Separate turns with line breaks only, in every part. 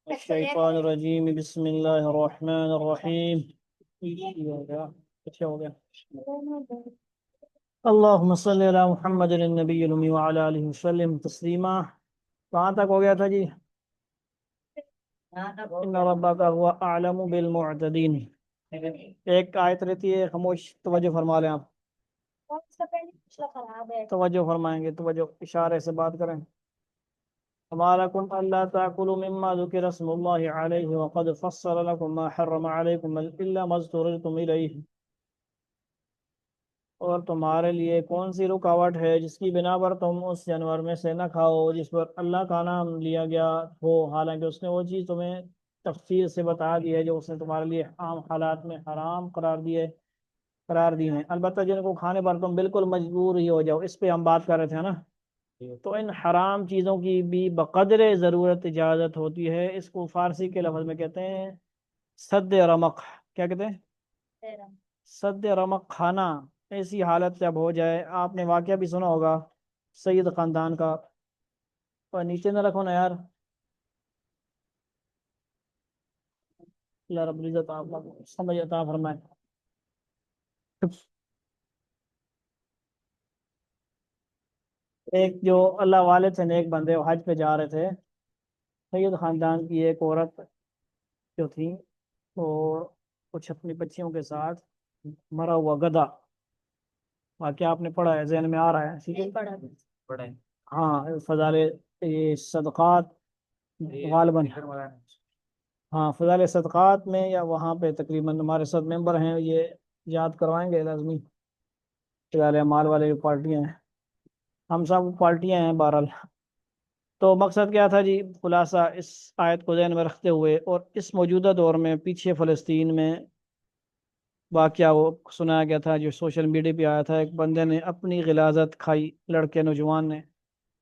الشیطان الرجیم بسم اللہ الرحمن الرحیم اچھا ہو گیا اللہم صلی علی محمد النبی الامی وعلی آلہ وسلم تسلیما. کہاں تک ہو گیا تھا جی؟ ان ربک هو اعلم بالمعتدین. ایک آیت رہتی ہے، خاموش توجہ فرما لیں آپ. توجہ فرمائیں گے، توجہ اشارے سے بات کریں. وما لكم ألا تأكلوا مما ذكر اسم الله عليه وقد فصل لكم ما حرم عليكم إلا ما اضطررتم إليه. اور تمہارے لیے کون سی رکاوٹ ہے جس کی بنا پر تم اس جانور میں سے نہ کھاؤ جس پر اللہ کا نام لیا گیا ہو، حالانکہ اس نے وہ چیز تمہیں تفصیل سے بتا دی ہے جو اس نے تمہارے لیے عام حالات میں حرام قرار دی ہیں، البتہ جن کو کھانے پر تم بالکل مجبور ہی ہو جاؤ. اس پہ ہم بات کر رہے تھے نا. تو ان حرام چیزوں کی بھی بقدر ضرورت اجازت ہوتی ہے. اس کو فارسی کے لفظ میں کہتے ہیں سد رمق. کیا کہتے ہیں؟ سد رمق. کھانا ایسی حالت جب ہو جائے. آپ نے واقعہ بھی سنا ہوگا سید خاندان کا. اور نیچے نہ رکھو نا یار. اللہ رب العزت آپ کو سمجھ عطا فرمائے. ایک جو اللہ والے تھے، نیک بندے، وہ حج پہ جا رہے تھے. سید خاندان کی ایک عورت جو تھی وہ کچھ اپنی بچیوں کے ساتھ مرا ہوا گدھا. واقعہ آپ نے پڑھا ہے، ذہن میں آ رہا ہے؟ ٹھیک ہے، پڑھا ہے. ہاں، فضائل یہ صدقات غالباً. ہاں، فضائل صدقات میں یا وہاں پہ تقریباً ہمارے ساتھ ممبر ہیں، یہ یاد کروائیں گے لازمی. فضائل اعمال والے جو پارٹیاں ہیں، ہم سب پارٹیاں ہیں بہرحال. تو مقصد کیا تھا جی؟ خلاصہ اس آیت کو ذہن میں رکھتے ہوئے اور اس موجودہ دور میں پیچھے فلسطین میں واقعہ وہ سنایا گیا تھا جو سوشل میڈیا پہ آیا تھا. ایک بندے نے اپنی غلاظت کھائی، لڑکے نوجوان نے.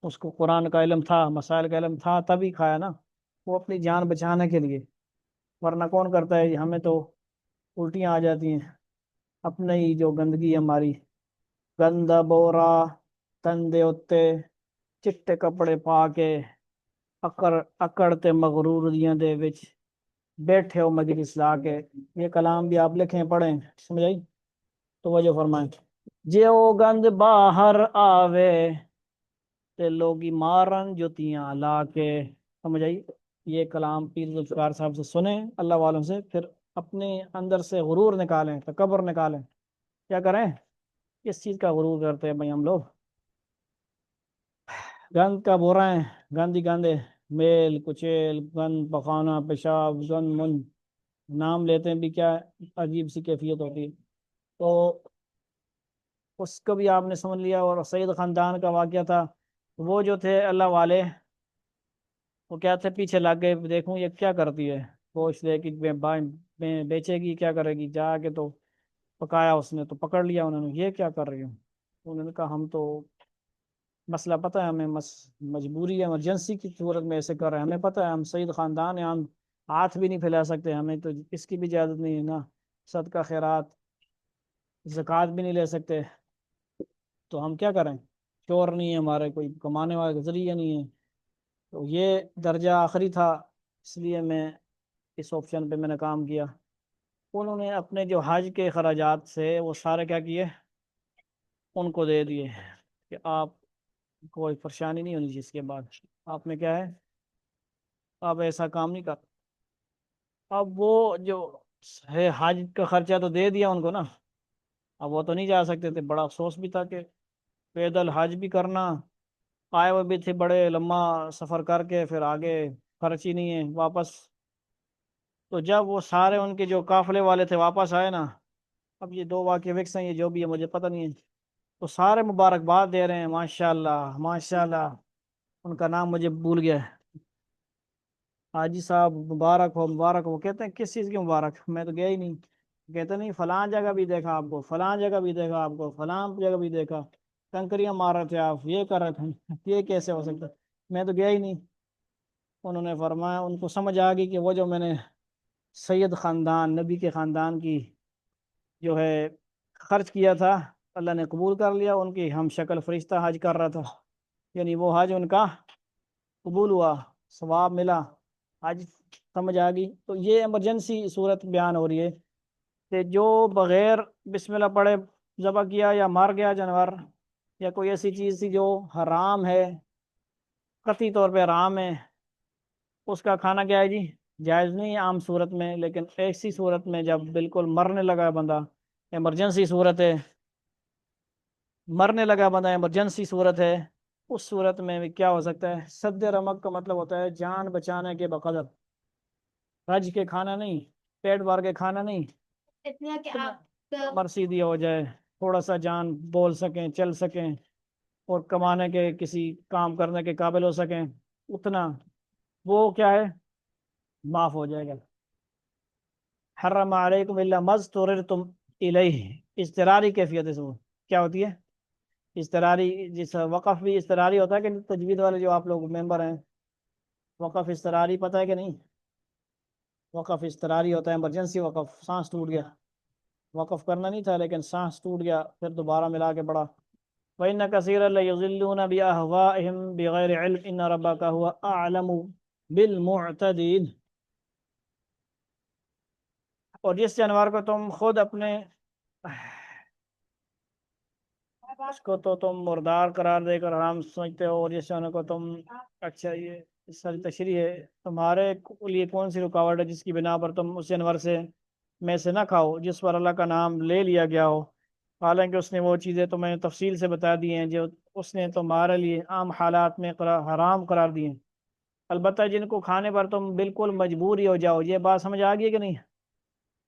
اس کو قرآن کا علم تھا، مسائل کا علم تھا، تبھی کھایا نا، وہ اپنی جان بچانے کے لیے. ورنہ کون کرتا ہے؟ ہمیں تو الٹیاں آ جاتی ہیں. اپنے ہی جو گندگی ہے ہماری، گندا بورا تندے اتے چٹے کپڑے پا کے اکڑتے مغرور دیاں دے وچ بیٹھے ہو مجلس لا کے. یہ کلام بھی آپ لکھیں پڑھیں، سمجھ آئی؟ توجہ فرمائیں. جے او گند باہر آوے تے لوگی مارن جوتیاں لا کے. سمجھ آئی؟ یہ کلام پیر ذوالفقار صاحب سے سنیں، اللہ والوں سے، پھر اپنے اندر سے غرور نکالیں، تکبر نکالیں. کیا کریں؟ کس چیز کا غرور کرتے ہیں بھائی ہم لوگ؟ گند کا بو رہے ہیں، گندی گندے میل کچیل، گند پخانا، پیشاب، گند من، نام لیتے ہیں بھی کیا عجیب سی کیفیت ہوتی ہے. تو اس کو بھی آپ نے سمجھ لیا. اور سعید خاندان کا واقعہ تھا. وہ جو تھے اللہ والے، وہ کیا تھے، پیچھے لگ گئے دیکھوں یہ کیا کرتی ہے. گوشت لے کے بیچے گی، کیا کرے گی. جا کے تو پکایا اس نے، تو پکڑ لیا انہوں نے، یہ کیا کر رہی ہوں. انہوں نے کہا ہم تو مسئلہ پتہ ہے ہمیں، مجبوری ہے، ایمرجنسی کی صورت میں ایسے کر رہے ہیں. ہمیں پتہ ہے ہم سعید خاندان ہیں، ہم ہاتھ بھی نہیں پھیلا سکتے، ہمیں تو اس کی بھی اجازت نہیں ہے نا. صدقہ خیرات زکوٰۃ بھی نہیں لے سکتے، تو ہم کیا کریں؟ چور نہیں ہے ہمارے، کوئی کمانے والا ذریعہ نہیں ہے. تو یہ درجہ آخری تھا، اس لیے میں اس آپشن پہ میں نے کام کیا. انہوں نے اپنے جو حج کے خراجات سے وہ سارے کیا کیے، ان کو دے دیے کہ آپ کوئی پریشانی نہیں ہونی چاہیے. اس کے بعد آپ نے کیا ہے، آپ ایسا کام نہیں کر. اب وہ جو ہے حج کا خرچہ تو دے دیا ان کو نا. اب وہ تو نہیں جا سکتے تھے. بڑا افسوس بھی تھا کہ پیدل حج بھی کرنا، آئے ہوئے بھی تھے بڑے لمبا سفر کر کے، پھر آگے خرچ ہی نہیں ہے واپس. تو جب وہ سارے ان کے جو قافلے والے تھے واپس آئے نا، اب یہ دو واقعے وکس ہیں، یہ جو بھی ہے مجھے پتہ نہیں ہے، تو سارے مبارکباد دے رہے ہیں، ماشاء اللہ ماشاء اللہ. ان کا نام مجھے بھول گیا ہے. حاجی صاحب مبارک ہو مبارک ہو. کہتے ہیں کس چیز کی مبارک؟ میں تو گیا ہی نہیں. کہتے نہیں فلاں جگہ بھی دیکھا آپ کو، فلاں جگہ بھی دیکھا آپ کو، فلاں جگہ بھی دیکھا، کنکریاں مار رہے تھے آپ، یہ کر رہے تھے، یہ کیسے ہو سکتا؟ میں تو گیا ہی نہیں. انہوں نے فرمایا ان کو سمجھ آ گئی کہ وہ جو میں نے سید خاندان، نبی کے خاندان کی جو ہے خرچ کیا تھا، اللہ نے قبول کر لیا. ان کی ہم شکل فرشتہ حج کر رہا تھا، یعنی وہ حج ان کا قبول ہوا. ثواب ملا، آج سمجھ آ گئی۔ تو یہ ایمرجنسی صورت بیان ہو رہی ہے کہ جو بغیر بسم اللہ پڑھے ذبح کیا یا مار گیا جانور، یا کوئی ایسی چیز تھی جو حرام ہے، قطعی طور پہ حرام ہے، اس کا کھانا کیا ہے جی؟ جائز نہیں ہے عام صورت میں، لیکن ایسی صورت میں جب بالکل مرنے لگا بندہ، ایمرجنسی صورت ہے، مرنے لگا بندہ، ایمرجنسی صورت ہے، اس صورت میں بھی کیا ہو سکتا ہے؟ سد رمق کا مطلب ہوتا ہے جان بچانے کے بقدر، رج کے کھانا نہیں، پیٹ بھر کے کھانا نہیں، اتنا کہ آپ مرسی دی ہو جائے، تھوڑا سا جان بول سکیں، چل سکیں، اور کمانے کے کسی کام کرنے کے قابل ہو سکیں، اتنا وہ کیا ہے؟ معاف ہو جائے گا۔ حرم علیکم الا ما اضطررتم الیہ، اضطراری کیفیت ہے وہ کیا ہوتی ہے؟ اضطراری، جس وقف بھی اضطراری ہوتا ہے کہ تجوید والے جو آپ لوگ ممبر ہیں، وقف اضطراری پتہ ہے کہ نہیں؟ وقف اضطراری ہوتا ہے ایمرجنسی وقف، سانس ٹوٹ گیا، وقف کرنا نہیں تھا لیکن سانس ٹوٹ گیا، پھر دوبارہ ملا کے پڑھا۔ وَإِنَّ كَثِيرًا لَيُضِلُّونَ بِأَهْوَائِهِمْ بِغَيْرِ عِلْمٍ إِنَّ رَبَّكَ هُوَ أَعْلَمُ بِالْمُعْتَدِينَ۔ اور جس جانور کو تم خود اپنے اس کو تو تم مردار قرار دے کر حرام سمجھتے ہو، اور جس جانور کو تم، اچھا یہ ساری تشریح ہے، تمہارے لیے کون سی رکاوٹ ہے جس کی بنا پر تم اس جانور سے میں سے نہ کھاؤ جس پر اللہ کا نام لے لیا گیا ہو، حالانکہ اس نے وہ چیزیں تمہیں تفصیل سے بتا دی ہیں جو اس نے تمہارے لیے عام حالات میں حرام قرار دی ہیں، البتہ جن کو کھانے پر تم بالکل مجبور ہی ہو جاؤ۔ یہ بات سمجھ آ گئی کہ نہیں؟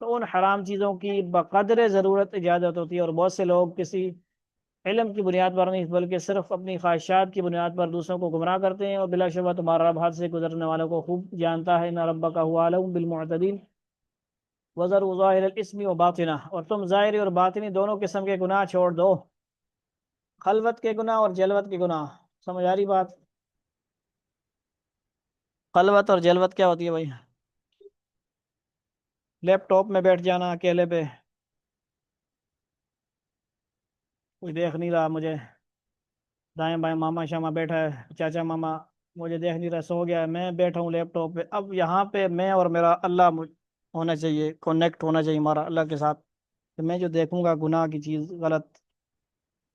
تو ان حرام چیزوں کی بقدر ضرورت اجازت ہوتی ہے، اور بہت سے لوگ کسی علم کی بنیاد پر نہیں بلکہ صرف اپنی خواہشات کی بنیاد پر دوسروں کو گمراہ کرتے ہیں، اور بلا شبہ تمہارا رب حد سے گزرنے والوں کو خوب جانتا ہے۔ ان ربک هو اعلم بالمعتدین وذروا ظاہر الاسم وباطنہ، اور تم ظاہری اور باطنی دونوں قسم کے گناہ چھوڑ دو، خلوت کے گناہ اور جلوت کے گناہ۔ سمجھ آ رہی بات؟ خلوت اور جلوت کیا ہوتی ہے بھائی؟ لیپ ٹاپ میں بیٹھ جانا اکیلے پہ، کوئی دیکھ نہیں رہا مجھے، دائیں بائیں ماما شاما بیٹھا ہے، چاچا ماما مجھے دیکھ نہیں رہا، سو گیا ہے، میں بیٹھا ہوں لیپ ٹاپ پہ، اب یہاں پہ میں اور میرا اللہ ہونا چاہیے، کونیکٹ ہونا چاہیے ہمارا اللہ کے ساتھ، کہ میں جو دیکھوں گا گناہ کی چیز غلط،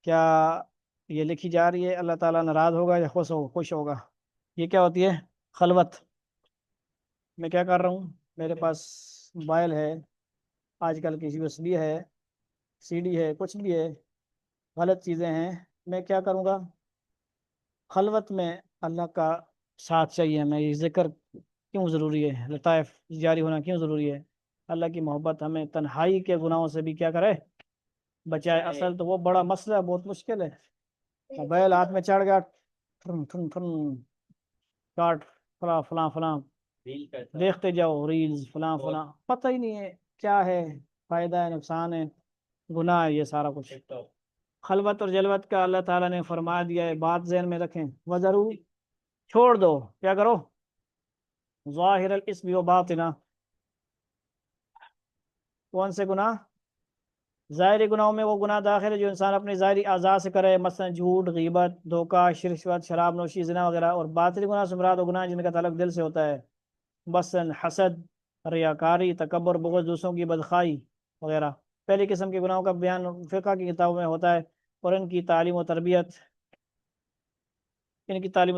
کیا یہ لکھی جا رہی ہے؟ اللہ تعالیٰ ناراض ہوگا یا خوش ہوگا؟ یہ کیا ہوتی ہے؟ خلوت۔ میں کیا کر رہا ہوں؟ میرے پاس موبائل ہے، آج کل کی یو ایس بی ہے، سی ڈی ہے، کچھ بھی ہے، غلط چیزیں ہیں، میں کیا کروں گا؟ خلوت میں اللہ کا ساتھ چاہیے، میں یہ ذکر کیوں ضروری ہے، لطائف جاری ہونا کیوں ضروری ہے؟ اللہ کی محبت ہمیں تنہائی کے گناہوں سے بھی کیا کرے؟ بچائے۔ اصل تو وہ بڑا مسئلہ ہے، بہت مشکل ہے، موبائل ہاتھ میں چڑھ گیا، ٹھن ٹھن ٹھن، کاٹ، فلاں فلاں فلاں، دیکھتے جاؤ ریلز فلاں فلاں، پتہ ہی نہیں ہے کیا ہے، فائدہ ہے نقصان ہے، گناہ ہے یہ سارا کچھ۔ خلوت اور جلوت کا اللہ تعالیٰ نے فرما دیا ہے، بات ذہن میں رکھیں، وَذَرُوا، چھوڑ دو، کیا کرو؟ ظاہر الاسم و باطنہ، کون سے گناہ؟ ظاہری گناہوں میں وہ گناہ داخل ہے جو انسان اپنے ظاہری اعضاء سے کرے، مثلا جھوٹ، غیبت، دھوکہ، رشوت، شراب نوشی، زنا وغیرہ، اور باطنی گناہ سے مراد وہ گناہ جن کا تعلق دل سے ہوتا ہے، مثلا حسد، ریاکاری، تکبر، بغض، دوسروں کی بدخواہی وغیرہ۔ پہلی قسم کے گناہوں کا بیان فقہ کی کتابوں میں ہوتا ہے، اور ان کی تعلیم و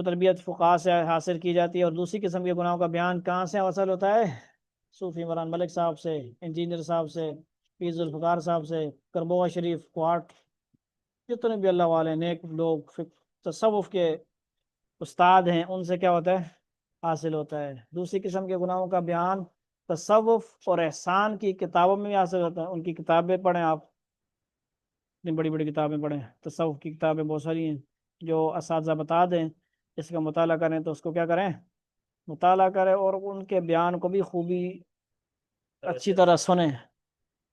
تربیت فقہاء سے حاصل کی جاتی ہے، اور دوسری قسم کے گناہوں کا بیان کہاں سے حاصل ہوتا ہے؟ صوفی عمران ملک صاحب سے، انجینئر صاحب سے، پیر ذوالفقار صاحب سے، کربوغ شریف، کوارٹ، جتنے بھی اللہ والے نیک لوگ تصوف کے استاد ہیں، ان سے کیا ہوتا ہے؟ حاصل ہوتا ہے۔ دوسری قسم کے گناہوں کا بیان تصوف اور احسان کی کتابوں میں بھی حاصل ہوتا ہے، ان کی کتابیں پڑھیں آپ، اتنی بڑی بڑی کتابیں پڑھیں، تصوف کی کتابیں بہت ساری ہیں جو اساتذہ بتا دیں، اس کا مطالعہ کریں تو اس کو کیا کریں؟ مطالعہ کریں، اور ان کے بیان کو بھی خوبی اچھی طرح سنیں،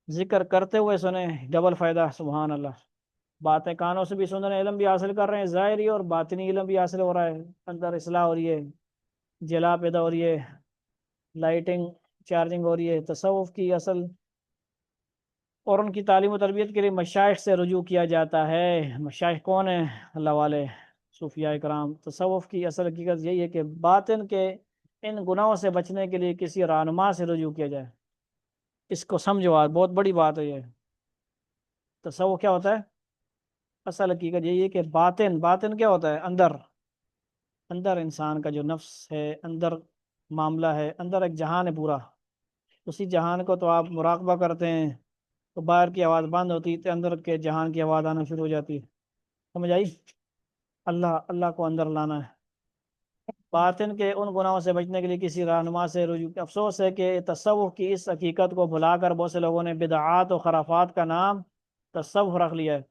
ذکر کرتے ہوئے سنیں، ڈبل فائدہ، سبحان اللہ۔ باتیں کانوں سے بھی سن رہے ہیں، علم بھی حاصل کر رہے ہیں، ظاہری اور باطنی علم بھی حاصل ہو رہا ہے، اندر اصلاح ہو رہی ہے، جلا پیدا ہو رہی ہے، لائٹنگ چارجنگ ہو رہی ہے، تصوف کی اصل اور ان کی تعلیم و تربیت کے لیے مشائخ سے رجوع کیا جاتا ہے۔ مشائخ کون ہیں؟ اللہ والے، صوفیاء کرام، تصوف کی اصل حقیقت یہی ہے کہ باطن کے ان گناہوں سے بچنے کے لیے کسی رہنما سے رجوع کیا جائے۔ اس کو سمجھو، آج بہت بڑی بات ہے یہ۔ تصوف کیا ہوتا ہے؟ اصل حقیقت یہی ہے کہ باطن، باطن کیا ہوتا ہے؟ اندر، اندر انسان کا جو نفس ہے، اندر معاملہ ہے، اندر ایک جہان ہے پورا، اسی جہان کو تو آپ مراقبہ کرتے ہیں تو باہر کی آواز بند ہوتی تو اندر کے جہان کی آواز آنا شروع ہو جاتی۔ سمجھ آئی؟ اللہ، اللہ کو اندر لانا ہے۔ باطن کے ان گناہوں سے بچنے کے لیے کسی رہنما سے رجوع۔ افسوس ہے کہ تصوف کی اس حقیقت کو بھلا کر بہت سے لوگوں نے بدعات و خرافات کا نام تصوف رکھ لیا ہے۔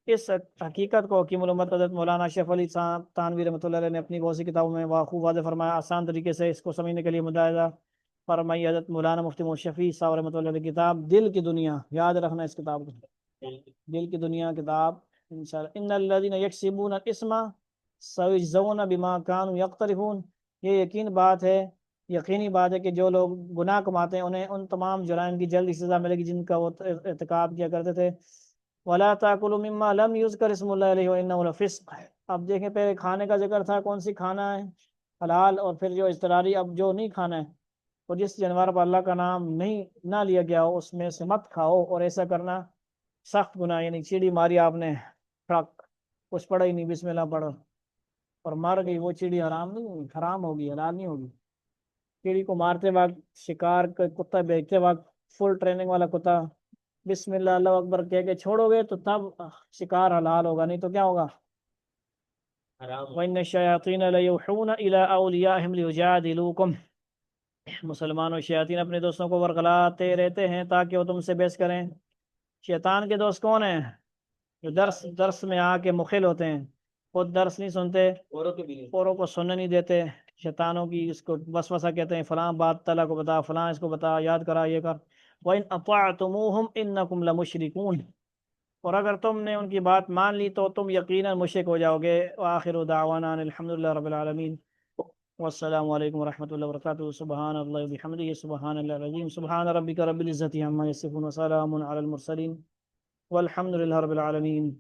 اس حقیقت کو حکیم الامت حضرت مولانا اشرف علی تھانوی رحمۃ اللہ علیہ نے اپنی بہت سی کتابوں میں خوب واضح فرمایا۔ آسان طریقے سے اس کو سمجھنے کے لیے ملاحظہ فرمائی حضرت مولانا مفتی محمد شفیع صاحب رحمۃ اللہ علیہ کی کتاب دل کی دنیا، یاد رکھنا اس کتاب کو، دل کی دنیا کتاب انشاءاللہ۔ ان الذین یکسبون الاسم سیجزون بما کانوا یقترفون، یہ یقین بات ہے، یقینی بات ہے کہ جو لوگ گناہ کماتے ہیں انہیں ان تمام جرائم کی جلدی سزا ملے گی جن کا وہ ارتکاب کیا کرتے تھے۔ وَلَا تَأْكُلُوا مِمَّا لَمْ يُذْكَرِ اسْمُ اللَّهِ عَلَيْهِ وَإِنَّهُ لَفِسْقٌ۔ اب دیکھیں، پہلے کھانے کا ذکر تھا، کون سی کھانا ہے؟ حلال، اور پھر جو اضطراری، اب جو نہیں کھانا ہے، اور جس جانور پر اللہ کا نام نہیں نہ لیا گیا ہو اس میں سے مت کھاؤ، اور ایسا کرنا سخت گناہ، یعنی چیڑی ماری آپ نے، ٹھک، کچھ پڑا ہی نہیں، بسم اللہ پڑھو اور مر گئی، وہ چیڑی حرام نہیں ہوگی، حرام ہوگی، حلال نہیں ہوگی۔ چیڑی کو مارتے وقت، شکار کا کتا بیچتے وقت، فل ٹریننگ والا کتا، بسم اللہ اللہ اکبر کہہ کے چھوڑو گے تو تب شکار حلال ہوگا، نہیں تو کیا ہوگا؟ حرام۔ وَإِنَّ الشَّيَاطِينَ لَيُوحُونَ إِلَىٰ أَوْلِيَائِهِمْ لِيُجَادِلُوكُمْ۔ مسلمانوں، شیاطین اپنے دوستوں کو ورغلاتے رہتے ہیں تاکہ وہ تم سے بحث کریں۔ شیطان کے دوست کون ہیں؟ جو درس میں آ کے مخل ہوتے ہیں، خود درس نہیں سنتے، اوروں کو سننے نہیں دیتے، شیطانوں کی اس کو وسوسہ کہتے ہیں، فلاں بات تعالیٰ کو بتا، فلاں اس کو بتا، یاد کرا، یہ کر۔ وَإِنْ أَطَعْتُمُوهُمْ إِنَّكُمْ لَمُشْرِكُونَ، اور اگر تم نے ان کی بات مان لی تو تم یقیناً مشرک ہو جاؤ گے۔ وآخر دعوانا ان الحمدللہ رب العالمین، والسلام علیکم ورحمۃ اللہ وبرکاتہ۔ سبحان اللہ وبحمدہ، سبحان اللہ العظیم، سبحان ربک رب العزۃ عما یصفون، وسلام علی المرسلین، والحمد للہ رب العالمین۔